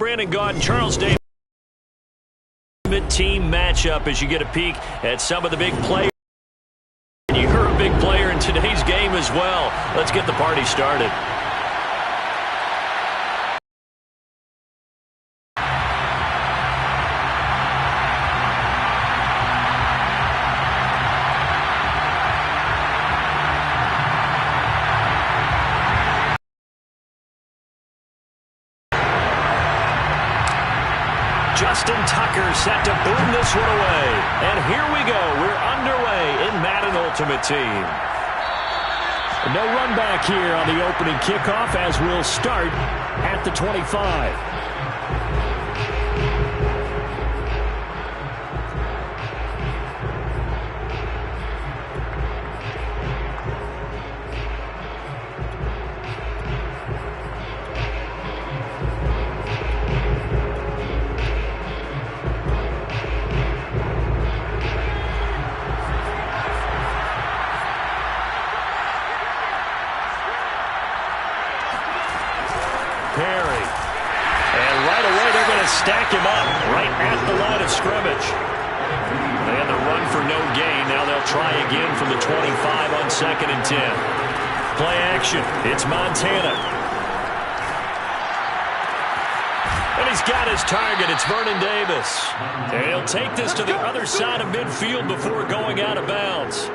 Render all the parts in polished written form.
Brandon Gaudin, Charles Davis. Team matchup as you get a peek at some of the big players. You're a big player in today's game as well. Let's get the party started. Justin Tucker set to boom this one away. And here we go. We're underway in Madden Ultimate Team. No run back here on the opening kickoff as we'll start at the 25. Stack him up right at the line of scrimmage. They had the run for no gain. Now they'll try again from the 25 on 2nd and 10. Play action. It's Montana. And he's got his target. It's Vernon Davis. And he'll take this to the other side of midfield before going out of bounds.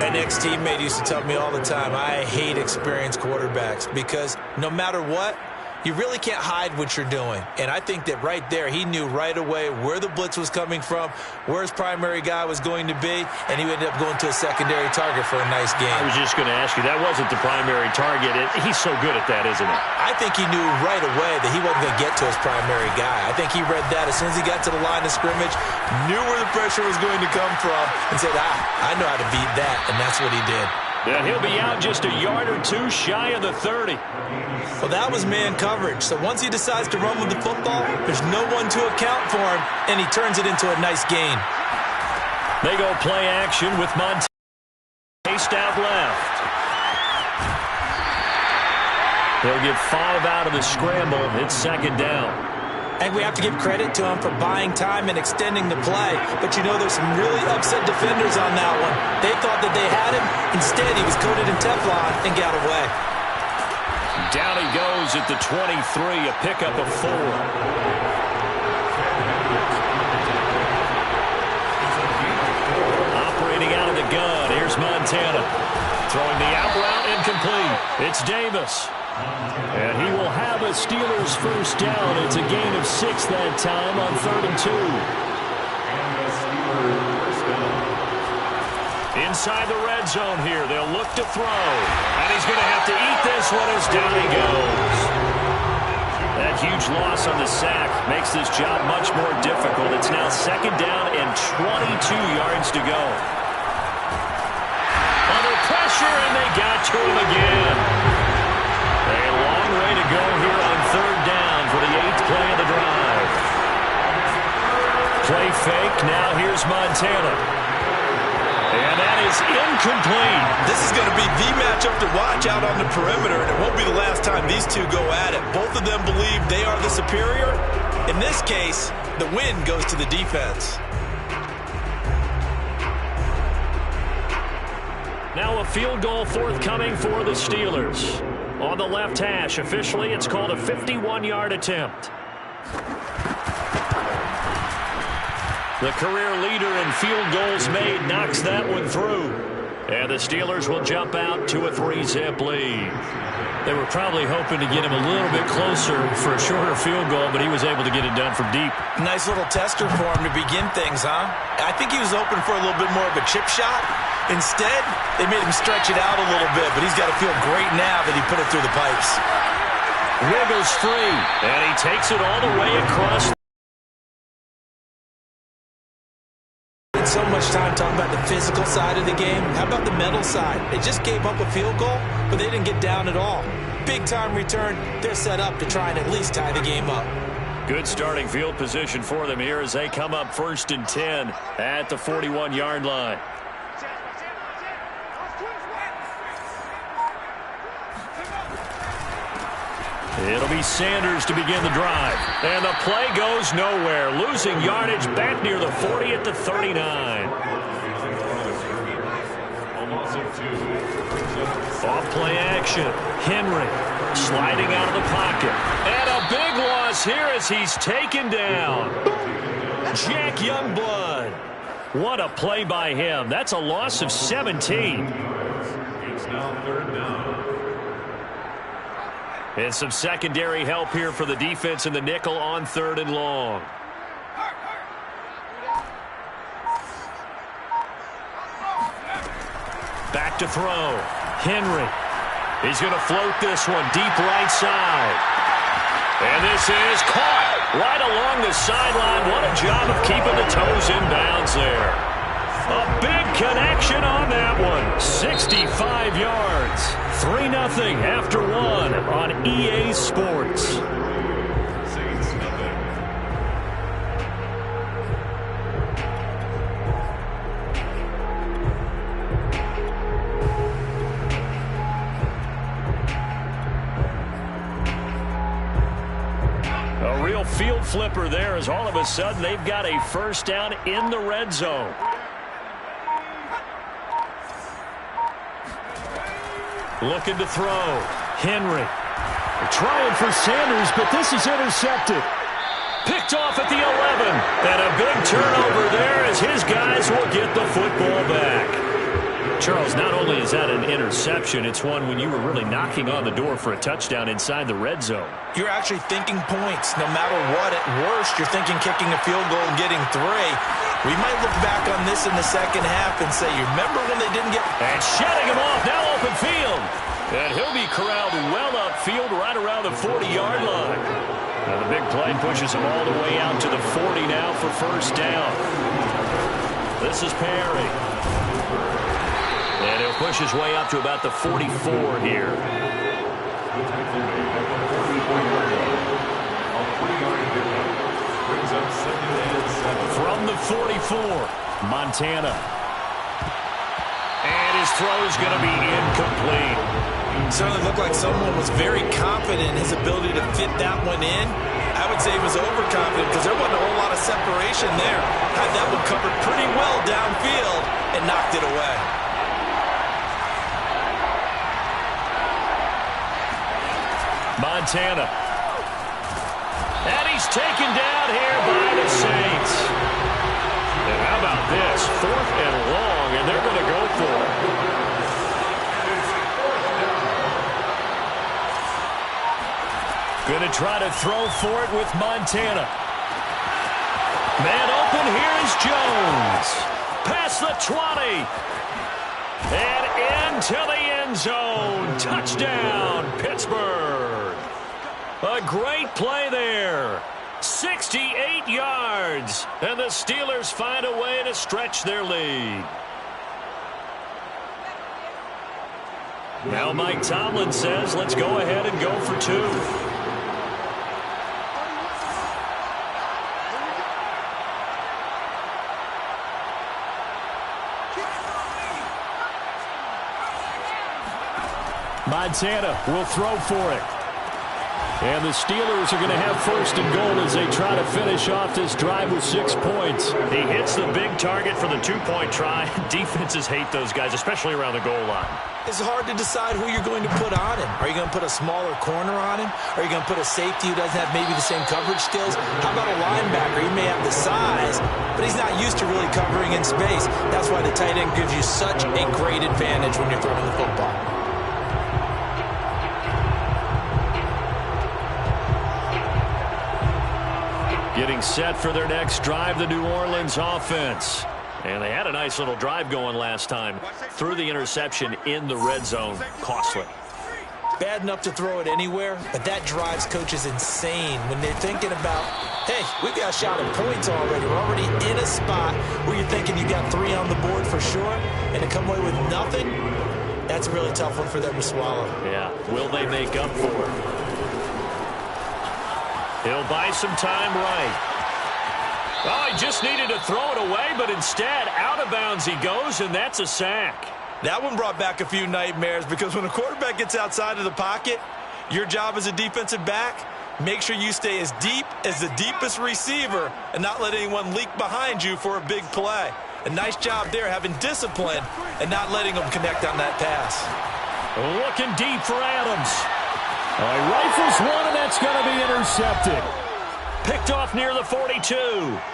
An ex-teammate used to tell me all the time, I hate experienced quarterbacks because no matter what, you really can't hide what you're doing. And I think that right there, he knew right away where the blitz was coming from, where his primary guy was going to be, and he ended up going to a secondary target for a nice game. I was just going to ask you, that wasn't the primary target. He's so good at that, isn't he? I think he knew right away that he wasn't going to get to his primary guy. I think he read that as soon as he got to the line of scrimmage, knew where the pressure was going to come from, and said, I know how to beat that, and that's what he did. Yeah, he'll be out just a yard or two shy of the 30. Well, that was man coverage. So once he decides to run with the football, there's no one to account for him, and he turns it into a nice gain. They go play action with Montana faced out left. They'll get 5 out of the scramble. It's 2nd down. I think we have to give credit to him for buying time and extending the play. But, you know, there's some really upset defenders on that one. They thought that they had him. Instead, he was coated in Teflon and got away. Down he goes at the 23, a pickup of 4. Operating out of the gun, here's Montana. Throwing the out route incomplete. It's Davis. And he will have a Steelers first down. It's a gain of 6 that time on 3rd and 2. Inside the red zone here. They'll look to throw. And he's going to have to eat this one as down he goes. That huge loss on the sack makes this job much more difficult. It's now 2nd down and 22 yards to go. Under pressure, and they got to him again. A long way to go here on 3rd down for the 8th play of the drive. Play fake. Now here's Montana. And that is incomplete. This is going to be the matchup to watch out on the perimeter, and it won't be the last time these two go at it. Both of them believe they are the superior. In this case, the win goes to the defense. Now a field goal forthcoming for the Steelers. On the left hash, officially, it's called a 51-yard attempt. The career leader in field goals made knocks that one through. And the Steelers will jump out to a 3-zip lead. They were probably hoping to get him a little bit closer for a shorter field goal, but he was able to get it done from deep. Nice little tester for him to begin things, huh? I think he was hoping for a little bit more of a chip shot. Instead, they made him stretch it out a little bit, but he's got to feel great now that he put it through the pipes. Wiggles free, and he takes it all the way across. So much time talking about the physical side of the game. How about the mental side? They just gave up a field goal, but they didn't get down at all. Big time return. They're set up to try and at least tie the game up. Good starting field position for them here as they come up 1st and 10 at the 41-yard line. It'll be Sanders to begin the drive. And the play goes nowhere. Losing yardage back near the 40 at the 39. Off play action. Henry sliding out of the pocket. And a big loss here as he's taken down. Jack Youngblood. What a play by him. That's a loss of 17. It's now 3rd down. And some secondary help here for the defense in the nickel on 3rd and long. Back to throw. Henry. He's going to float this one deep right side. And this is caught right along the sideline. What a job of keeping the toes in bounds there. A big connection on that one. 65 yards. 3-0 after 1 on EA Sports. Saints nothing. A real field flipper there as all of a sudden they've got a first down in the red zone. Looking to throw. Henry. Trying for Sanders, but this is intercepted. Picked off at the 11. And a big turnover there as his guys will get the football back. Charles, not only is that an interception, it's one when you were really knocking on the door for a touchdown inside the red zone. You're actually thinking points. No matter what, at worst, you're thinking kicking a field goal and getting 3. We might look back on this in the second half and say, you remember when they didn't get... And shedding him off, now open field. And he'll be corralled well upfield right around the 40-yard line. Now the big play pushes him all the way out to the 40 now for first down. This is Perry. And he'll push his way up to about the 44 here. From the 44, Montana. And his throw is going to be incomplete. Certainly looked like someone was very confident in his ability to fit that one in. I would say he was overconfident because there wasn't a whole lot of separation there. Had that one covered pretty well downfield and knocked it away. Montana. And he's taken down here by the Saints. And how about this? 4th and long, and they're going to go for it. Going to try to throw for it with Montana. Man open, here is Jones. Past the 20. And into the end zone. Touchdown, Pittsburgh. A great play there. 68 yards. And the Steelers find a way to stretch their lead. Now Mike Tomlin says, let's go ahead and go for 2. Montana will throw for it. And the Steelers are going to have 1st and goal as they try to finish off this drive with 6 points. He hits the big target for the 2-point try. Defenses hate those guys, especially around the goal line. It's hard to decide who you're going to put on him. Are you going to put a smaller corner on him? Are you going to put a safety who doesn't have maybe the same coverage skills? How about a linebacker? He may have the size, but he's not used to really covering in space. That's why the tight end gives you such a great advantage when you're throwing the football. Getting set for their next drive, the New Orleans offense. And they had a nice little drive going last time. Threw the interception in the red zone. Costly. Bad enough to throw it anywhere, but that drives coaches insane when they're thinking about, hey, we've got a shot at points already. We're already in a spot where you're thinking you got 3 on the board for sure, and to come away with nothing, that's a really tough one for them to swallow. Yeah. Will they make up for it? He'll buy some time right. Oh, he just needed to throw it away, but instead, out of bounds he goes, and that's a sack. That one brought back a few nightmares because when a quarterback gets outside of the pocket, Your job as a defensive back, make sure you stay as deep as the deepest receiver and not let anyone leak behind you for a big play. A nice job there having discipline and not letting them connect on that pass. Looking deep for Adams. He rifles one, and that's going to be intercepted. Picked off near the 42,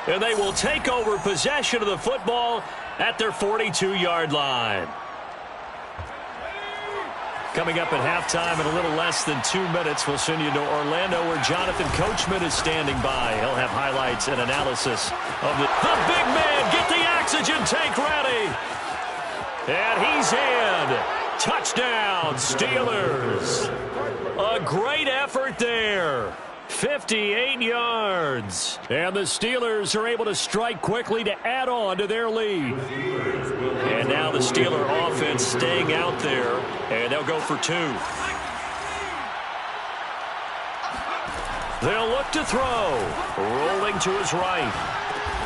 and they will take over possession of the football at their 42-yard line. Coming up at halftime in a little less than 2 minutes, we'll send you to Orlando where Jonathan Coachman is standing by. He'll have highlights and analysis of the big man. Get the oxygen tank ready. And he's in. Touchdown, Steelers. A great effort there. 58 yards. And the Steelers are able to strike quickly to add on to their lead. And now the Steeler offense staying out there, and they'll go for 2. They'll look to throw. Rolling to his right.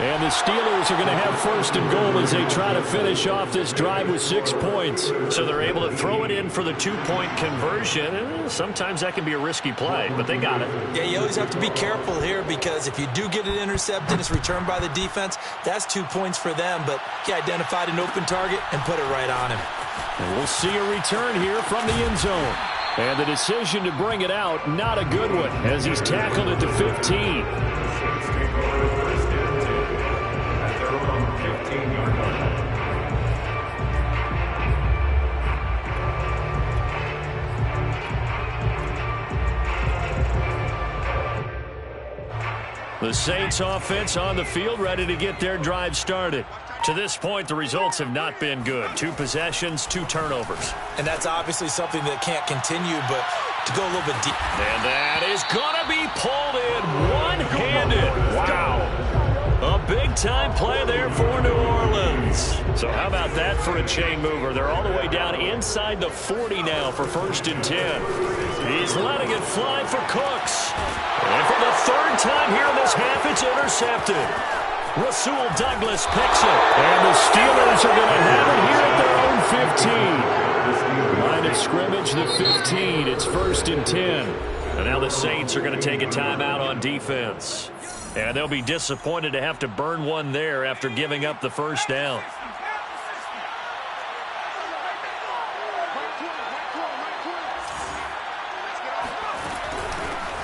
And the Steelers are going to have first and goal as they try to finish off this drive with 6 points. So they're able to throw it in for the 2-point conversion. Sometimes that can be a risky play, but they got it. Yeah, you always have to be careful here because if you do get it intercepted, it's returned by the defense. That's 2 points for them, but he identified an open target and put it right on him. And we'll see a return here from the end zone. And the decision to bring it out, not a good one, as he's tackled at the 15. The Saints offense on the field, ready to get their drive started. To this point, the results have not been good. 2 possessions, 2 turnovers. And that's obviously something that can't continue, but to go a little bit deep. And that is going to be pulled in one-handed. Wow. A big-time play there for New Orleans. So how about that for a chain mover? They're all the way down inside the 40 now for first and 10. He's letting it fly for Cooks. And for the 3rd time here in this half, it's intercepted. Rasul Douglas picks it. And the Steelers are going to have it here at their own 15. Line of scrimmage, the 15. It's first and 10. And now the Saints are going to take a timeout on defense. And they'll be disappointed to have to burn one there after giving up the first down.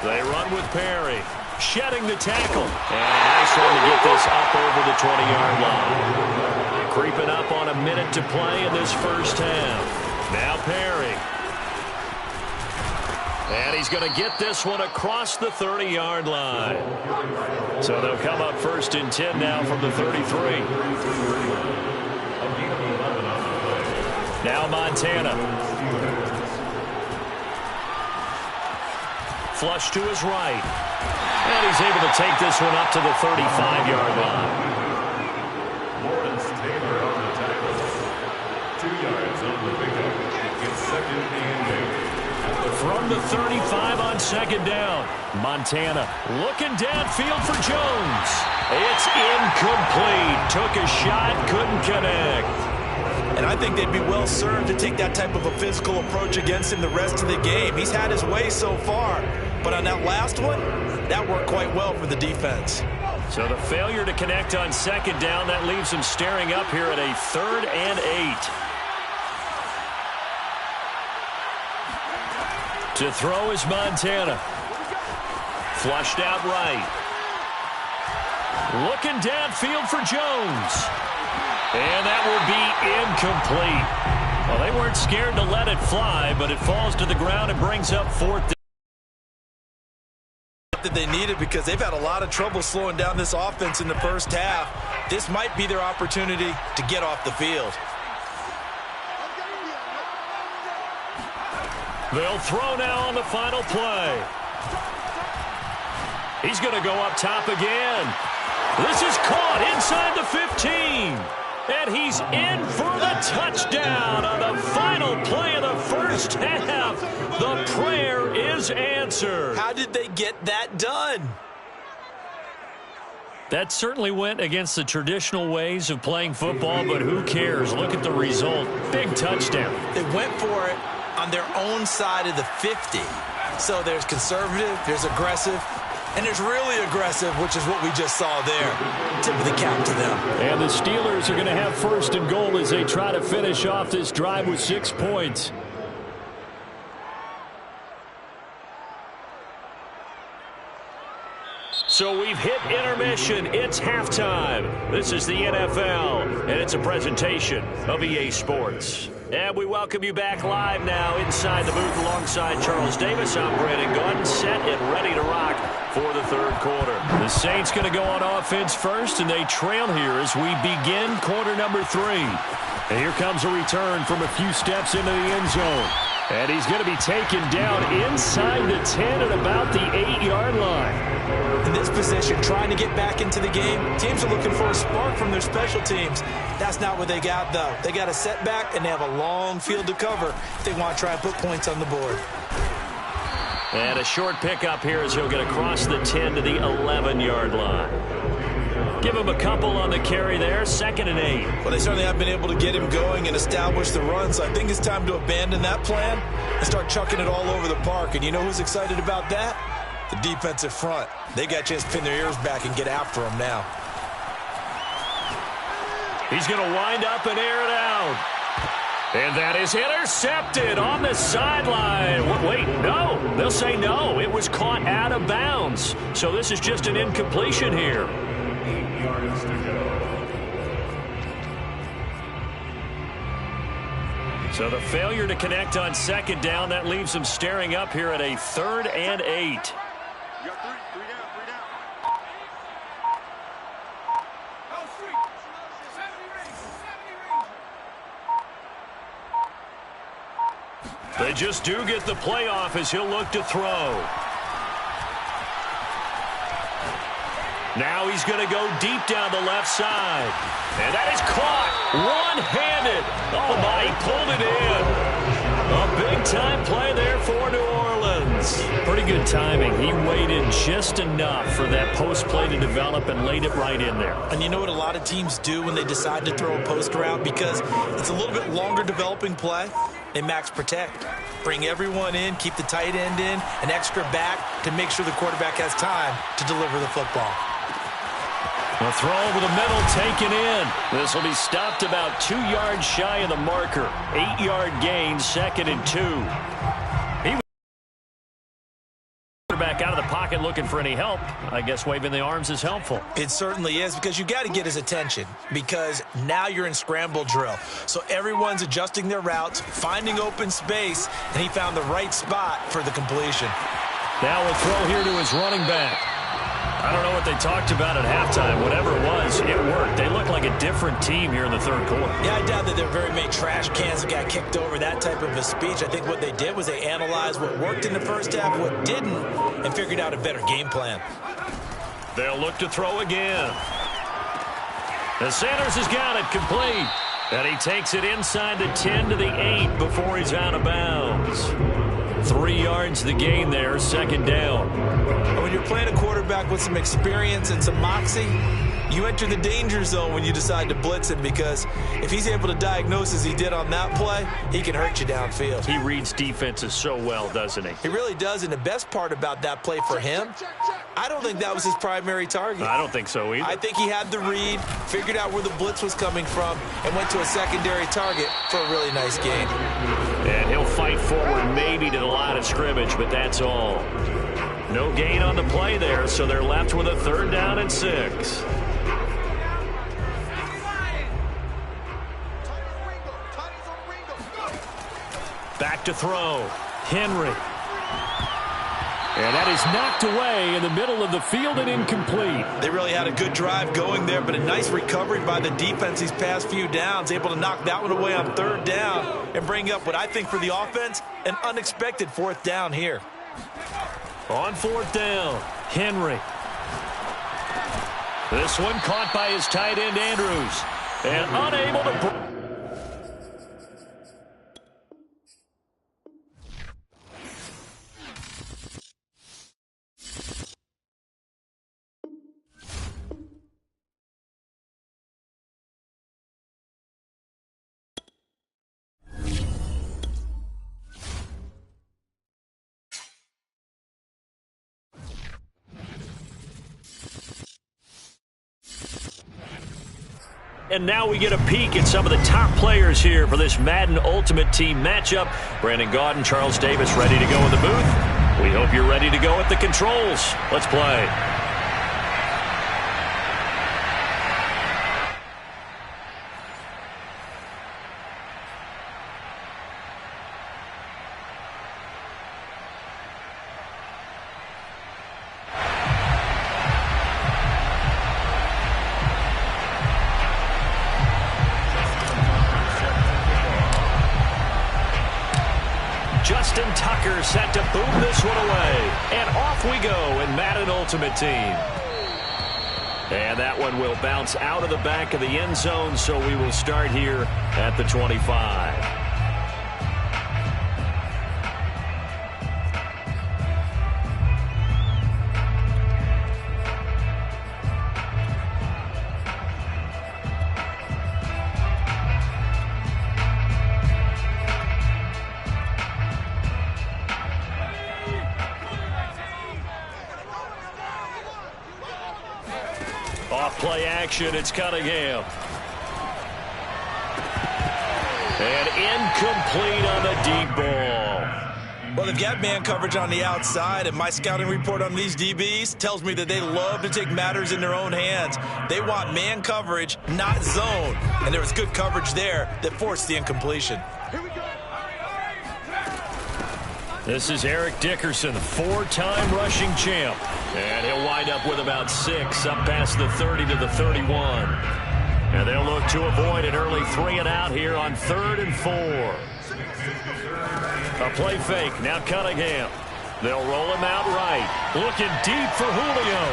They run with Perry. Shedding the tackle. And a nice one to get this up over the 20-yard line. Creeping up on a minute to play in this first half. Now Perry. And he's going to get this one across the 30-yard line. So they'll come up first and 10 now from the 33. Now Montana. Flush to his right. And he's able to take this one up to the 35-yard line. Lawrence Taylor on the tackle. 2 yards on the pickup. It's second and 8. From the 35 on second down. Montana looking downfield for Jones. It's incomplete. Took a shot, couldn't connect. And I think they'd be well served to take that type of a physical approach against him the rest of the game. He's had his way so far. But on that last one, that worked quite well for the defense. So the failure to connect on second down, that leaves him staring up here at a 3rd and 8. To throw is Montana. Flushed out right. Looking downfield for Jones. And that will be incomplete. Well, they weren't scared to let it fly, but it falls to the ground and brings up 4th. That they needed because they've had a lot of trouble slowing down this offense in the first half. This might be their opportunity to get off the field. They'll throw now on the final play. He's going to go up top again. This is caught inside the 15. And he's in for the touchdown on the final play of the first half. The prayer is answered. How did they get that done? That certainly went against the traditional ways of playing football, but who cares? Look at the result. Big touchdown. They went for it on their own side of the 50. So there's conservative, there's aggressive, and there's really aggressive, which is what we just saw there. Tip of the cap to them. And the Steelers are going to have first and goal as they try to finish off this drive with 6 points. So we've hit intermission. It's halftime. This is the NFL, and it's a presentation of EA Sports. And we welcome you back live now inside the booth alongside Charles Davis. I'm Brandon Gunn, set and ready to rock for the third quarter. The Saints going to go on offense first, and they trail here as we begin quarter number 3. And here comes a return from a few steps into the end zone. And he's going to be taken down inside the 10 at about the 8-yard line. In this position, trying to get back into the game, teams are looking for a spark from their special teams. That's not what they got, though. They got a setback, and they have a long field to cover if they want to try and put points on the board. And a short pickup here as he'll get across the 10 to the 11-yard line. Give him a couple on the carry there, 2nd and 8. Well, they certainly have been able to get him going and establish the run, so I think it's time to abandon that plan and start chucking it all over the park. And you know who's excited about that? The defensive front. They got a chance to pin their ears back and get after him now. He's going to wind up and air it out. And that is intercepted on the sideline. Wait, no. They'll say no. It was caught out of bounds. So this is just an incompletion here. 8 yards to go. So the failure to connect on 2nd down, that leaves them staring up here at a 3rd and 8. You got three down. Oh, street. 70 range. They just do get the playoff as he'll look to throw. Now he's going to go deep down the left side. And that is caught one-handed. Oh, my, he pulled it in. A big-time play there for New Orleans. Pretty good timing. He waited just enough for that post play to develop and laid it right in there. And you know what a lot of teams do when they decide to throw a post route? Because it's a little bit longer developing play. They max protect. Bring everyone in, keep the tight end in, an extra back to make sure the quarterback has time to deliver the football. A throw over the middle, taken in. This will be stopped about 2 yards shy of the marker. 8-yard gain, 2nd and 2. He was back out of the pocket looking for any help. I guess waving the arms is helpful. It certainly is, because you got to get his attention, because now you're in scramble drill. So everyone's adjusting their routes, finding open space, and he found the right spot for the completion. Now a throw here to his running back. I don't know what they talked about at halftime. Whatever it was, it worked. They look like a different team here in the third quarter. Yeah, I doubt that there are very many trash cans that got kicked over, that type of a speech. I think what they did was they analyzed what worked in the first half, what didn't, and figured out a better game plan. They'll look to throw again. And Sanders has got it complete. And he takes it inside the 10 to the 8 before he's out of bounds. 3 yards the gain there, 2nd down. When you're playing a quarterback with some experience and some moxie, you enter the danger zone when you decide to blitz him, because if he's able to diagnose as he did on that play, he can hurt you downfield. He reads defenses so well, doesn't he? He really does, and the best part about that play for him, I don't think that was his primary target. I don't think so either. I think he had the read, figured out where the blitz was coming from, and went to a secondary target for a really nice gain. And he'll fight forward maybe to the line of scrimmage, but that's all. No gain on the play there, so they're left with a 3rd down and 6. Back to throw. Henry. And that is knocked away in the middle of the field and incomplete. They really had a good drive going there, but a nice recovery by the defense these past few downs, able to knock that one away on 3rd down and bring up what I think for the offense, an unexpected 4th down here. On 4th down, Henry. This one caught by his tight end, Andrews. And unable to... And now we get a peek at some of the top players here for this Madden Ultimate Team matchup. Brandon Gaudin, Charles Davis ready to go in the booth. We hope you're ready to go at the controls. Let's play. Justin Tucker set to boom this one away. And off we go in Madden Ultimate Team. And that one will bounce out of the back of the end zone, so we will start here at the 25. Off-play action, it's Cunningham. And incomplete on the deep ball. Well, they've got man coverage on the outside, and my scouting report on these DBs tells me that they love to take matters in their own hands. They want man coverage, not zone. And there was good coverage there that forced the incompletion. This is Eric Dickerson, four-time rushing champ. And he'll wind up with about 6 up past the 30 to the 31. And they'll look to avoid an early 3-and-out here on 3rd and 4. A play fake. Now Cunningham. They'll roll him out right. Looking deep for Julio.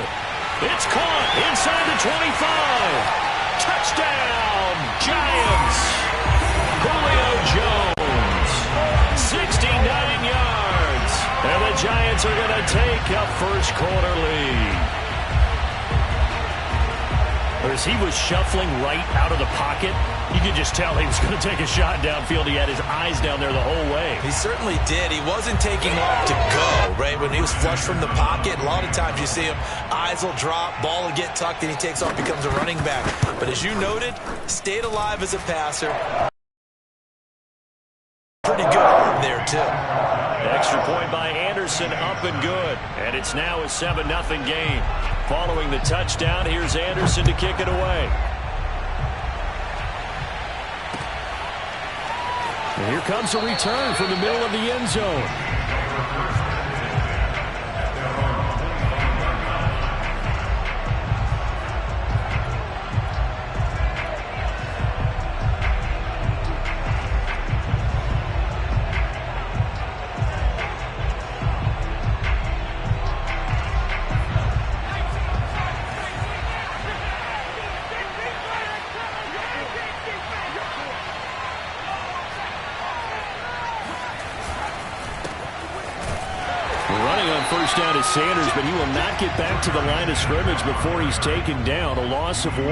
It's caught inside the 25. Touchdown, Giants. Julio Jones. 69 yards. And the Giants are going to take a first-quarter lead. As he was shuffling right out of the pocket, you could just tell he was going to take a shot downfield. He had his eyes down there the whole way. He certainly did. He wasn't taking off to go, right? When he was flush from the pocket, a lot of times you see him, eyes will drop, ball will get tucked, and he takes off, becomes a running back. But as you noted, stayed alive as a passer. Pretty good arm there, too. Extra point by Anderson, up and good. And it's now a 7-0 game. Following the touchdown, here's Anderson to kick it away. And here comes a return from the middle of the end zone. First down is Sanders, but he will not get back to the line of scrimmage before he's taken down. A loss of 1.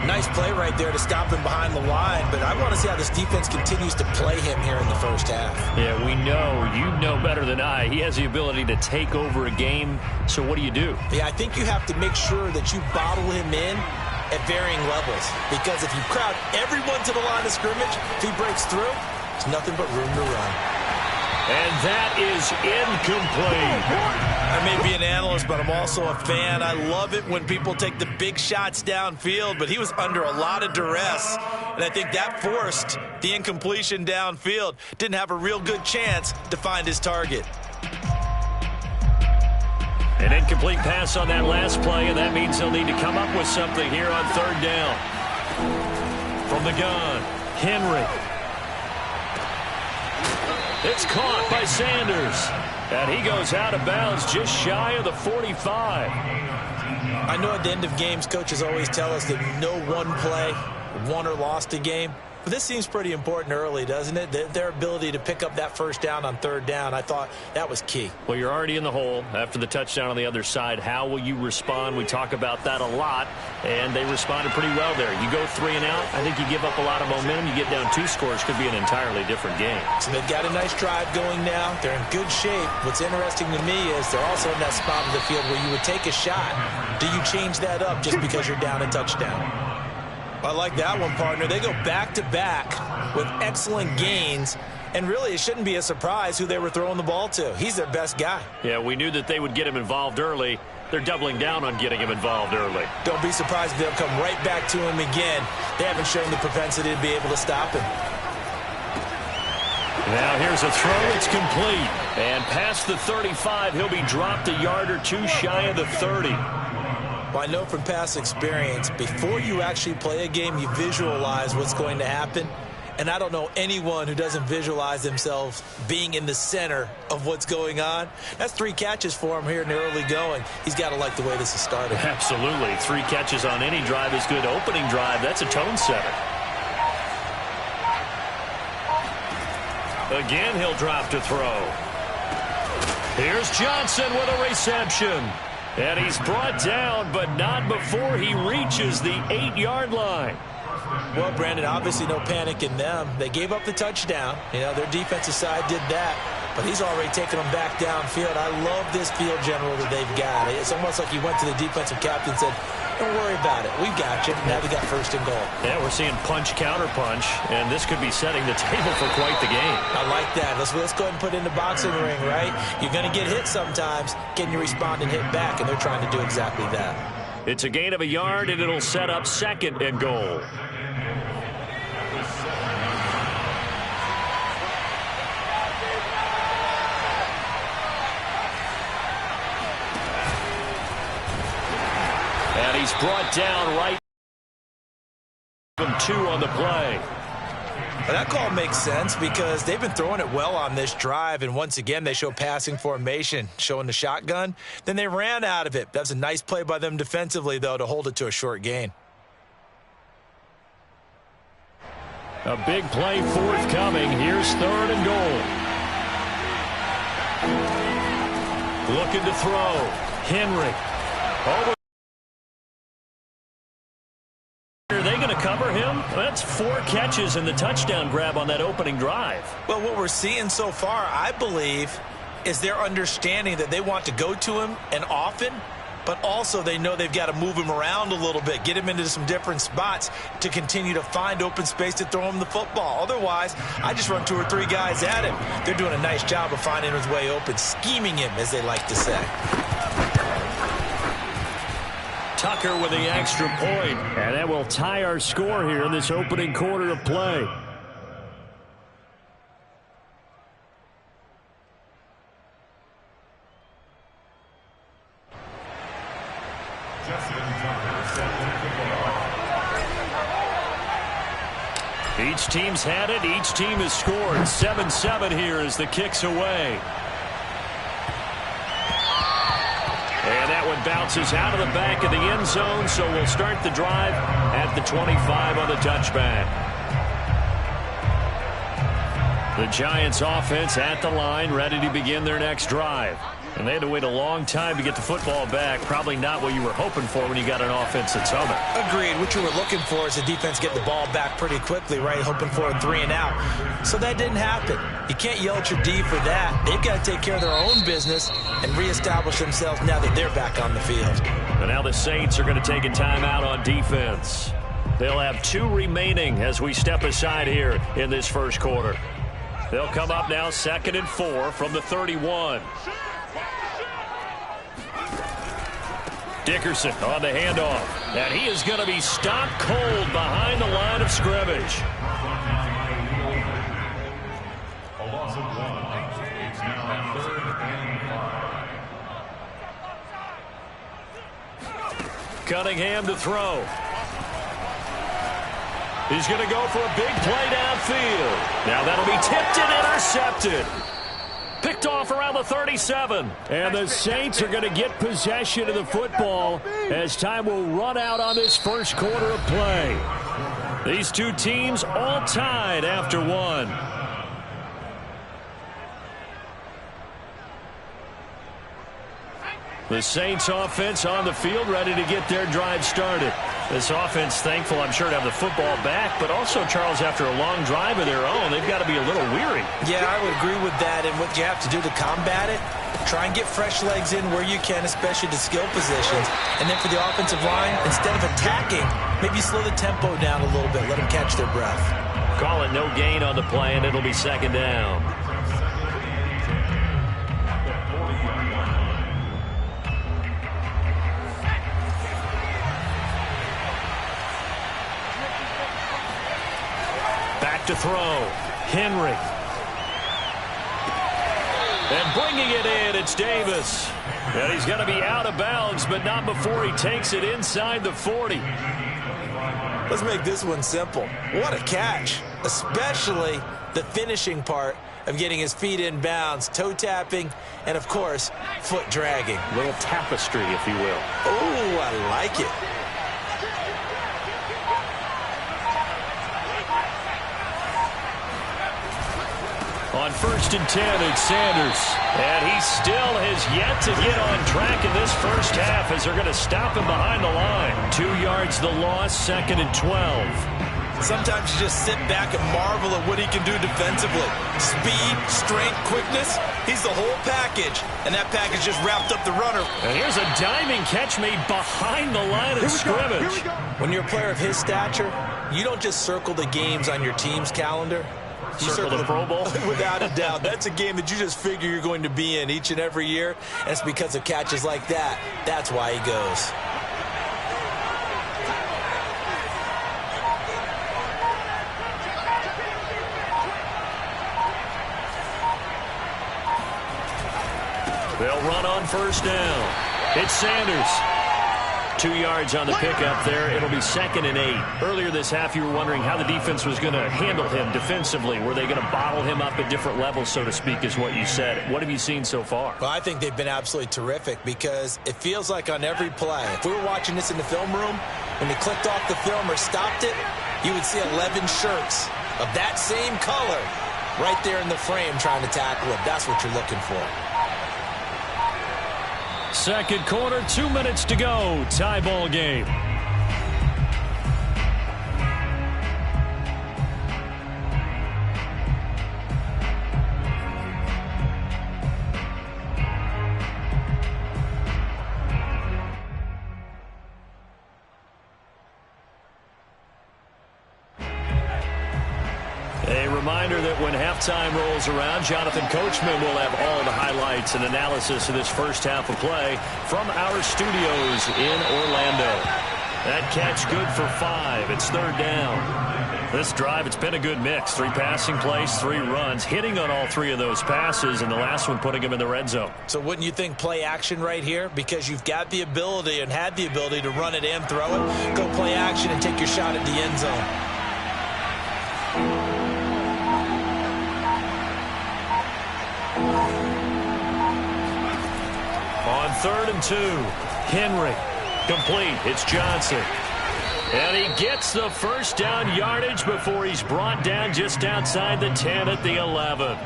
Nice play right there to stop him behind the line, but I want to see how this defense continues to play him here in the first half. Yeah, we know. You know better than I. He has the ability to take over a game, so what do you do? Yeah, I think you have to make sure that you bottle him in at varying levels, because if you crowd everyone to the line of scrimmage, if he breaks through, there's nothing but room to run. And that is incomplete. I may be an analyst, but I'm also a fan. I love it when people take the big shots downfield, but he was under a lot of duress, and I think that forced the incompletion downfield. Didn't have a real good chance to find his target. An incomplete pass on that last play, and that means they'll need to come up with something here on 3rd down. From the gun, Henry. It's caught by Sanders. And he goes out of bounds just shy of the 45. I know at the end of games, coaches always tell us that no one play won or lost a game. But this seems pretty important early, doesn't it? Their ability to pick up that first down on 3rd down, I thought that was key. Well, you're already in the hole after the touchdown on the other side. How will you respond? We talk about that a lot, and they responded pretty well there. You go 3 and out, I think you give up a lot of momentum. You get down 2 scores, could be an entirely different game. So they've got a nice drive going now. They're in good shape. What's interesting to me is they're also in that spot of the field where you would take a shot. Do you change that up just because you're down a touchdown? I like that one, partner. They go back-to-back with excellent gains, and really it shouldn't be a surprise who they were throwing the ball to. He's their best guy. Yeah, we knew that they would get him involved early. They're doubling down on getting him involved early. Don't be surprised if they'll come right back to him again. They haven't shown the propensity to be able to stop him. Now here's a throw. It's complete. And past the 35, he'll be dropped a yard or two shy of the 30. Well, I know from past experience, before you actually play a game, you visualize what's going to happen. And I don't know anyone who doesn't visualize themselves being in the center of what's going on. That's 3 catches for him here in the early going. He's got to like the way this is started. Absolutely. 3 catches on any drive is good. Opening drive, that's a tone setter. Again, he'll drop to throw. Here's Johnson with a reception. And he's brought down, but not before he reaches the 8-yard line. Well, Brandon, obviously no panic in them. They gave up the touchdown. You know, their defensive side did that. But he's already taken them back downfield. I love this field general that they've got. It's almost like he went to the defensive captain and said, don't worry about it. We've got you. Now they got first and goal. Yeah, we're seeing punch, counter punch, and this could be setting the table for quite the game. I like that. Let's go ahead and put it in the boxing ring, right? You're going to get hit sometimes. Can you respond and hit back? And they're trying to do exactly that. It's a gain of a yard, and it'll set up second and goal. And he's brought down right from 2 on the play. Well, that call makes sense because they've been throwing it well on this drive, and once again they show passing formation, showing the shotgun. Then they ran out of it. That's a nice play by them defensively, though, to hold it to a short gain. A big play forthcoming. Here's 3rd and goal. Looking to throw. Henry. Over. Are they going to cover him? That's 4 catches and the touchdown grab on that opening drive. Well, what we're seeing so far, I believe, is their understanding that they want to go to him and often, but also they know they've got to move him around a little bit, get him into some different spots to continue to find open space to throw him the football. Otherwise, I just run 2 or 3 guys at him. They're doing a nice job of finding his way open, scheming him, as they like to say. Tucker with the extra point, and that will tie our score here in this opening quarter of play. Each team's had it. Each team has scored. 7-7 here as the kick's away. And that one bounces out of the back of the end zone, so we'll start the drive at the 25 on the touchback. The Giants offense at the line, ready to begin their next drive. And they had to wait a long time to get the football back. Probably not what you were hoping for when you got an offense that's home. Agreed. What you were looking for is the defense get the ball back pretty quickly, right? Hoping for a 3 and out. So that didn't happen. You can't yell at your D for that. They've got to take care of their own business and reestablish themselves now that they're back on the field. And now the Saints are going to take a timeout on defense. They'll have 2 remaining as we step aside here in this first quarter. They'll come up now 2nd and 4 from the 31. Dickerson on the handoff, and he is going to be stopped cold behind the line of scrimmage. A loss of 1. It's now 3rd and 5. Cunningham to throw. He's going to go for a big play downfield. Now that'll be tipped and intercepted. Picked off around the 37. And the Saints are going to get possession of the football as time will run out on this first quarter of play. These 2 teams all tied after 1. The Saints offense on the field, ready to get their drive started. This offense thankful, I'm sure, to have the football back, but also, Charles, after a long drive of their own, they've got to be a little weary. Yeah, I would agree with that, and what you have to do to combat it, try and get fresh legs in where you can, especially to skill positions. And then for the offensive line, instead of attacking, maybe slow the tempo down a little bit, let them catch their breath. Call it no gain on the play, and it'll be second down. Back to throw. Henry. And bringing it in, it's Davis. And he's going to be out of bounds, but not before he takes it inside the 40. Let's make this one simple. What a catch, especially the finishing part of getting his feet in bounds, toe tapping, and, of course, foot dragging. A little tapestry, if you will. Oh, I like it. On 1st and 10, it's Sanders. And he still has yet to get on track in this first half as they're going to stop him behind the line. 2 yards the loss, 2nd and 12. Sometimes you just sit back and marvel at what he can do defensively. Speed, strength, quickness, he's the whole package. And that package just wrapped up the runner. And here's a diving catch made behind the line of scrimmage. When you're a player of his stature, you don't just circle the games on your team's calendar. You circle the Pro Bowl? Without a doubt. That's a game that you just figure you're going to be in each and every year. And it's because of catches like that. That's why he goes. They'll run on 1st down. It's Sanders. 2 yards on the pickup there. It'll be 2nd and 8. Earlier this half, you were wondering how the defense was going to handle him defensively. Were they going to bottle him up at different levels, so to speak, is what you said. What have you seen so far? Well, I think they've been absolutely terrific because it feels like on every play, if we were watching this in the film room, when they clicked off the film or stopped it, you would see 11 shirts of that same color right there in the frame trying to tackle it. That's what you're looking for. Second quarter, 2 minutes to go. Tie ball game. A reminder that when halftime rolls around, Jonathan Coachman will have all the highlights and analysis of this first half of play from our studios in Orlando. That catch good for 5. It's 3rd down. This drive, it's been a good mix. 3 passing plays, 3 runs, hitting on all 3 of those passes, and the last one putting him in the red zone. So wouldn't you think play action right here? Because you've got the ability and had the ability to run it and throw it. Go play action and take your shot at the end zone. On 3rd and 2, Henry. Complete. It's Johnson. And he gets the first down yardage before he's brought down just outside the 10 at the 11.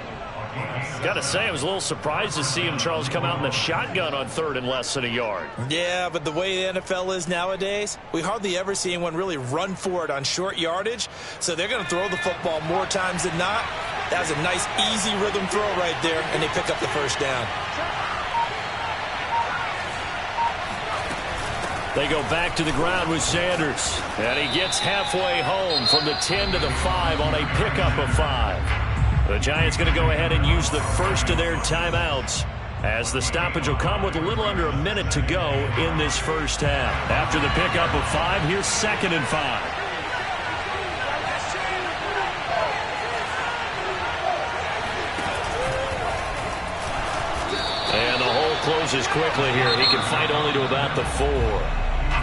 Got to say, I was a little surprised to see him, Charles, come out in the shotgun on 3rd and less than a yard. Yeah, but the way the NFL is nowadays, we hardly ever see anyone really run for it on short yardage. So they're going to throw the football more times than not. That was a nice, easy rhythm throw right there, and they pick up the first down. They go back to the ground with Sanders. And he gets halfway home from the 10 to the 5 on a pickup of 5. The Giants going to go ahead and use the first of their timeouts as the stoppage will come with a little under a minute to go in this first half. After the pickup of 5, here's 2nd and 5. And the hole closes quickly here. He can fight only to about the 4.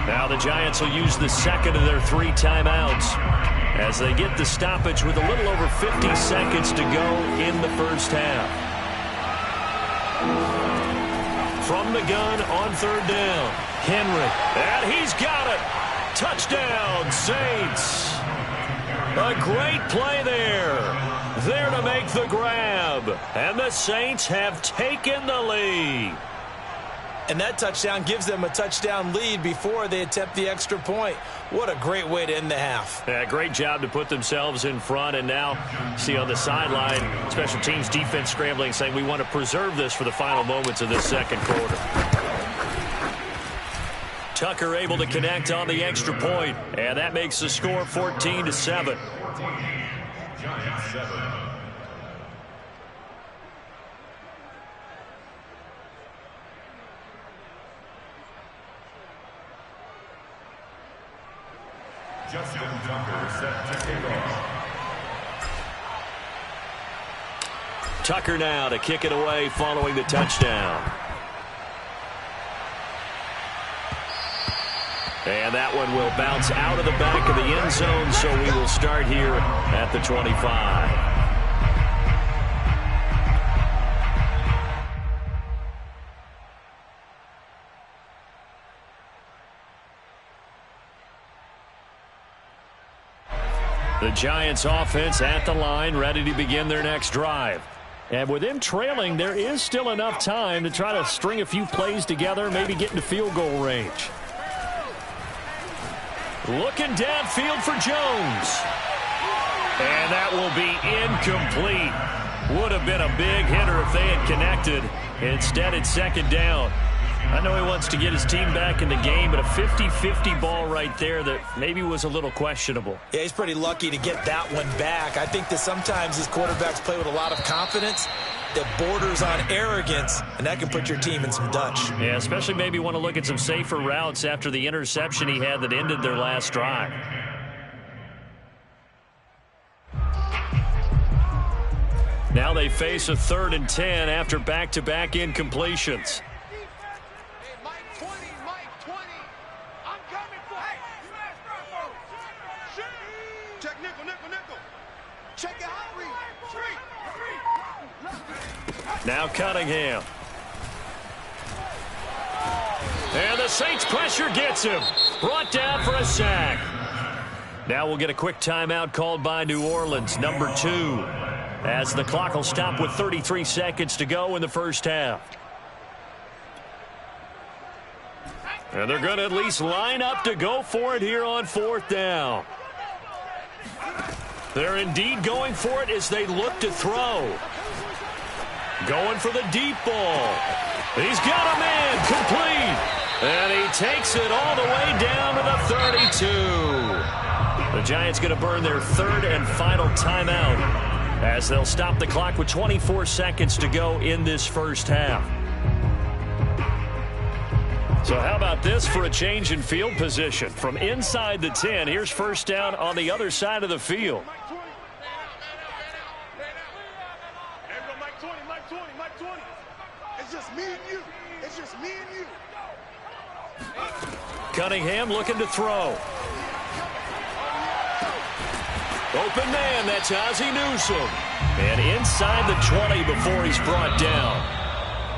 Now the Giants will use the second of their 3 timeouts as they get the stoppage with a little over 50 seconds to go in the first half. From the gun on 3rd down, Henry. And he's got it. Touchdown, Saints. A great play there. There to make the grab. And the Saints have taken the lead. And that touchdown gives them a touchdown lead before they attempt the extra point. What a great way to end the half. Yeah, great job to put themselves in front. And now, see on the sideline, special teams defense scrambling, saying we want to preserve this for the final moments of this second quarter. Tucker able to connect on the extra point, and that makes the score 14-7. Giants 7. Justin Tucker set to kick off. Tucker now to kick it away following the touchdown. And that one will bounce out of the back of the end zone, so we will start here at the 25. The Giants offense at the line, ready to begin their next drive. And with them trailing, there is still enough time to try to string a few plays together, maybe get into field goal range. Looking downfield for Jones. And that will be incomplete. Would have been a big hitter if they had connected. Instead, it's second down. I know he wants to get his team back in the game, but a 50-50 ball right there that maybe was a little questionable. Yeah, he's pretty lucky to get that one back. I think that sometimes these quarterbacks play with a lot of confidence that borders on arrogance, and that can put your team in some Dutch. Yeah, especially maybe want to look at some safer routes after the interception he had that ended their last drive. Now they face a 3rd and 10 after back-to-back incompletions. Now Cunningham. And the Saints pressure gets him. Brought down for a sack. Now we'll get a quick timeout called by New Orleans, number 2, as the clock will stop with 33 seconds to go in the first half. And they're going to at least line up to go for it here on 4th down. They're indeed going for it as they look to throw. Going for the deep ball. He's got a man complete. And he takes it all the way down to the 32. The Giants going to burn their 3rd and final timeout as they'll stop the clock with 24 seconds to go in this first half. So how about this for a change in field position? From inside the 10, here's first down on the other side of the field. Cunningham looking to throw. Open man, that's Ozzie Newsome. And inside the 20 before he's brought down.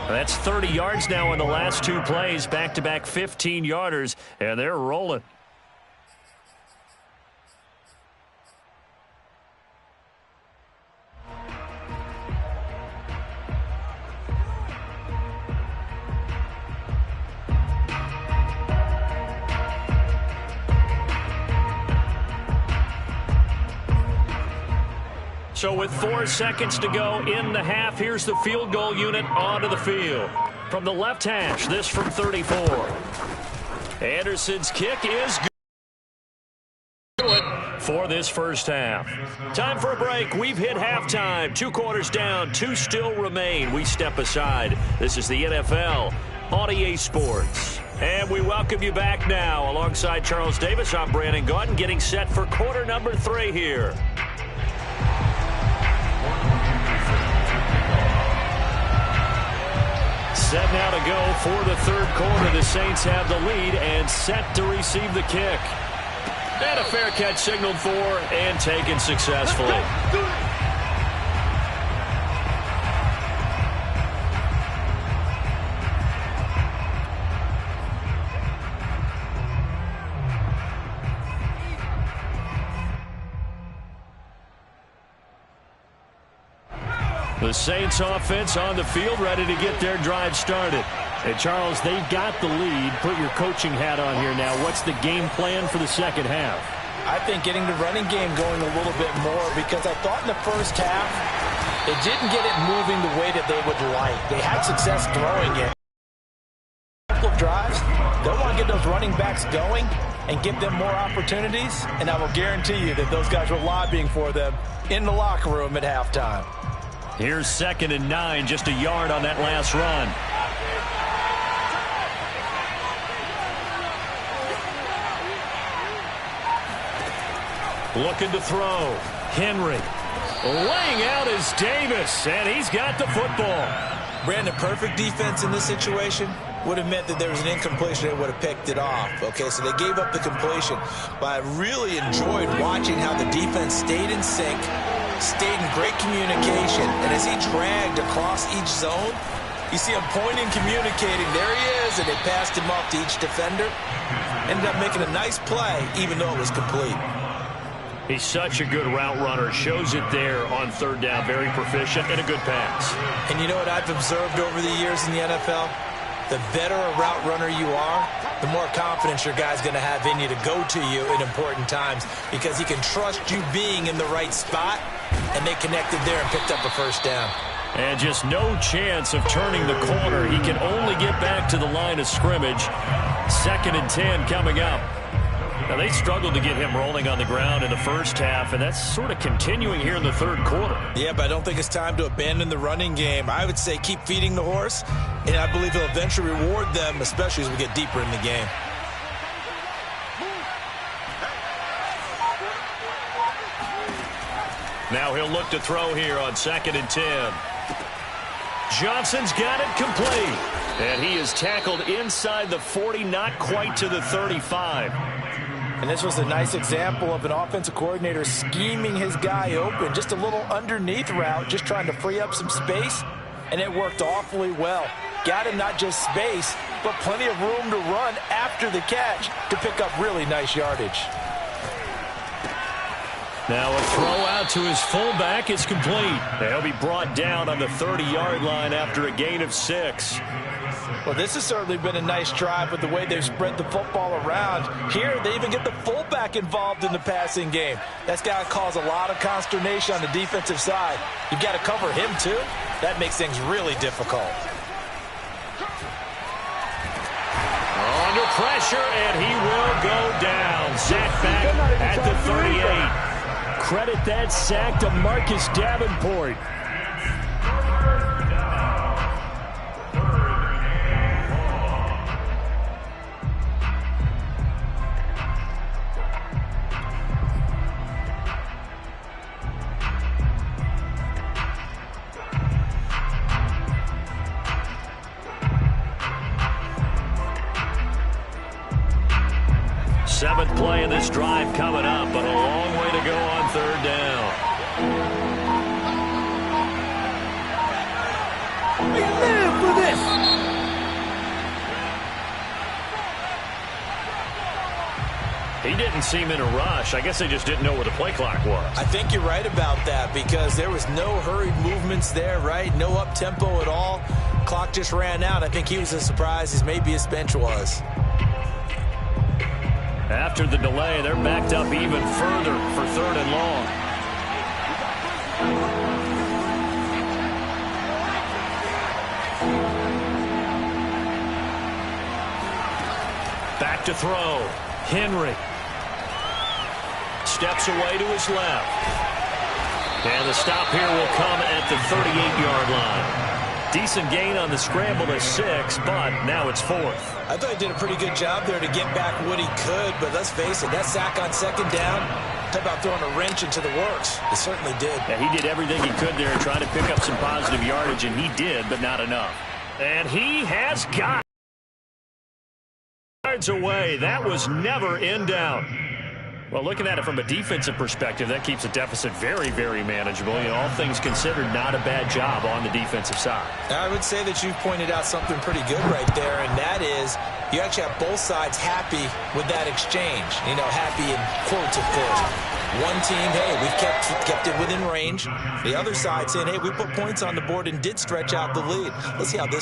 That's 30 yards now in the last 2 plays, back-to-back 15-yarders, and they're rolling. So with 4 seconds to go in the half, here's the field goal unit onto the field. From the left hash, this from 34. Anderson's kick is good for this first half. Time for a break. We've hit halftime. 2 quarters down, 2 still remain. We step aside. This is the NFL on EA Sports. And we welcome you back now. Alongside Charles Davis, I'm Brandon Gaudin, getting set for quarter number 3 here. Set now to go for the 3rd quarter. The Saints have the lead and set to receive the kick. And a fair catch signaled for and taken successfully. The Saints offense on the field, ready to get their drive started. Hey, Charles, they've got the lead. Put your coaching hat on here now. What's the game plan for the second half? I think getting the running game going a little bit more, because I thought in the first half they didn't get it moving the way that they would like. They had success throwing it. A couple of drives, they'll want to get those running backs going and give them more opportunities, and I will guarantee you that those guys were lobbying for them in the locker room at halftime. Here's 2nd and 9, just a yard on that last run. Looking to throw. Henry. Laying out is Davis, and he's got the football. Brandon, perfect defense in this situation would have meant that there was an incompletion. They would have picked it off. Okay, so they gave up the completion. But I really enjoyed watching how the defense stayed in sync, stayed in great communication, and as he dragged across each zone, you see him pointing, communicating. There he is, and they passed him off to each defender. Ended up making a nice play, even though it was complete. He's such a good route runner. Shows it there on 3rd down. Very proficient and a good pass. And you know what I've observed over the years in the NFL? The better a route runner you are, the more confidence your guy's going to have in you to go to you in important times, because he can trust you being in the right spot, and they connected there and picked up a 1st down. And just no chance of turning the corner. He can only get back to the line of scrimmage. 2nd and 10 coming up. Now, they struggled to get him rolling on the ground in the first half, and that's sort of continuing here in the 3rd quarter. Yeah, but I don't think it's time to abandon the running game. I would say keep feeding the horse, and I believe he'll eventually reward them, especially as we get deeper in the game. Now he'll look to throw here on 2nd and 10. Johnson's got it complete, and he is tackled inside the 40, not quite to the 35. And this was a nice example of an offensive coordinator scheming his guy open. Just a little underneath route, just trying to free up some space, and it worked awfully well. Got him not just space, but plenty of room to run after the catch to pick up really nice yardage. Now a throw out to his fullback is complete. He'll be brought down on the 30-yard line after a gain of 6. Well, this has certainly been a nice drive with the way they've spread the football around. Here, they even get the fullback involved in the passing game. That's got to cause a lot of consternation on the defensive side. You've got to cover him, too. That makes things really difficult. Under pressure, and he will go down. Sacked back at the 38. Credit that sack to Marcus Davenport. Seventh play of this drive coming up, but a long way to go on 3rd down. We live for this. He didn't seem in a rush. I guess they just didn't know where the play clock was. I think you're right about that, because there was no hurried movements there, right? No up-tempo at all. Clock just ran out. I think he was as surprised as maybe his bench was. After the delay, they're backed up even further for 3rd and long. Back to throw. Henry. Steps away to his left. And the stop here will come at the 38-yard line. Decent gain on the scramble to 6, but now it's 4th. I thought he did a pretty good job there to get back what he could, but let's face it, that sack on 2nd down, talk about throwing a wrench into the works. It certainly did. Yeah, he did everything he could there trying to pick up some positive yardage, and he did, but not enough. And he has got yards away. That was never in doubt. Well, looking at it from a defensive perspective, that keeps the deficit very, very manageable. You know, all things considered, not a bad job on the defensive side. I would say that you've pointed out something pretty good right there, and that is you actually have both sides happy with that exchange. You know, happy in quotes, of course. One team, hey, we've kept it within range. The other side saying, hey, we put points on the board and did stretch out the lead. Let's see how this